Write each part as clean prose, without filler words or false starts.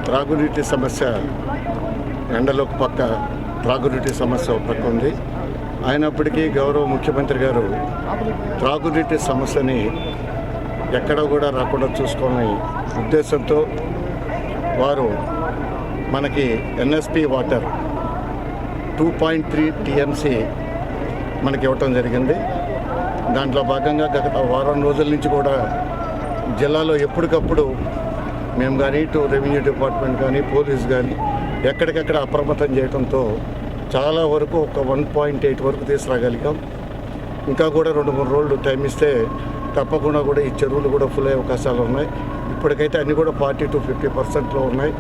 త్రాగునీటి సమస్య ఎండలో పక్క త్రాగునీటి సమస్య ఒక పక్క ఉంది. అయినప్పటికీ గౌరవ ముఖ్యమంత్రి గారు త్రాగునీటి సమస్యని ఎక్కడ కూడా రాకుండా చూసుకునే ఉద్దేశంతో వారు మనకి ఎన్ఎస్పి వాటర్ 2.3 టీఎంసీ మనకి ఇవ్వటం జరిగింది. దాంట్లో భాగంగా గత వారం రోజుల నుంచి కూడా జిల్లాలో ఎప్పటికప్పుడు మేము కానీ ఇటు రెవెన్యూ డిపార్ట్మెంట్ కానీ పోలీస్ కానీ ఎక్కడికక్కడ అప్రమత్తం చేయడంతో చాలా వరకు ఒక 1.8 వరకు తీసుకురాగలిగాం. ఇంకా కూడా 2-3 రోజులు టైం ఇస్తే తప్పకుండా కూడా ఈ చెరువులు కూడా ఫుల్ అయ్యే అవకాశాలు ఉన్నాయి. ఇప్పటికైతే అన్నీ కూడా 40 to 50% ఉన్నాయి.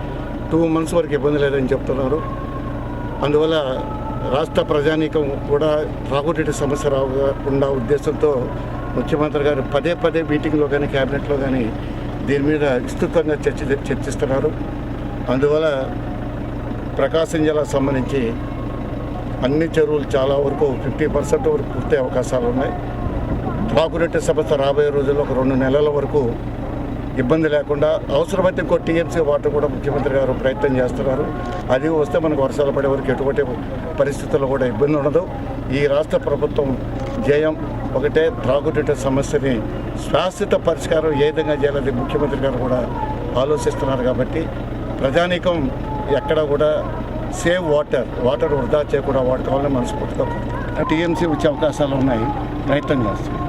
2 months వరకు ఇబ్బంది లేదని చెప్తున్నారు. అందువల్ల రాష్ట్ర ప్రజానీకం కూడా త్రాగునీటి సమస్య రాకుండా ఉద్దేశంతో ముఖ్యమంత్రి గారు పదే మీటింగ్లో కానీ క్యాబినెట్లో కానీ దీని మీద విస్తృతంగా చర్చిస్తున్నారు. అందువల్ల ప్రకాశం జిల్లాకు సంబంధించి అన్ని చెరువులు చాలా వరకు 50% వరకు పూర్తి అవకాశాలు ఉన్నాయి. త్రాగునీటి సమస్య రాబోయే రోజుల్లో ఒక 2 నెలల వరకు ఇబ్బంది లేకుండా అవసరమైతే ఇంకో టీఎంసీ వాటర్ కూడా ముఖ్యమంత్రి గారు ప్రయత్నం చేస్తున్నారు. అది వస్తే మనకు వర్షాలు పడే వరకు ఎటువంటి పరిస్థితుల్లో కూడా ఇబ్బంది ఉండదు. ఈ రాష్ట్ర ప్రభుత్వం ధ్యేయం ఒకటే, త్రాగునీటి సమస్యని శాశ్వత పరిష్కారం ఏ విధంగా చేయాలని ముఖ్యమంత్రి గారు కూడా ఆలోచిస్తున్నారు. కాబట్టి ప్రజానీకం ఎక్కడ కూడా సేవ్ వాటర్ వృధా చేయకుండా వాడుకోవాలని మనస్ఫూర్తిగా టీఎంసీ వచ్చే అవకాశాలు ఉన్నాయి. ప్రయత్నం చేస్తున్నాం.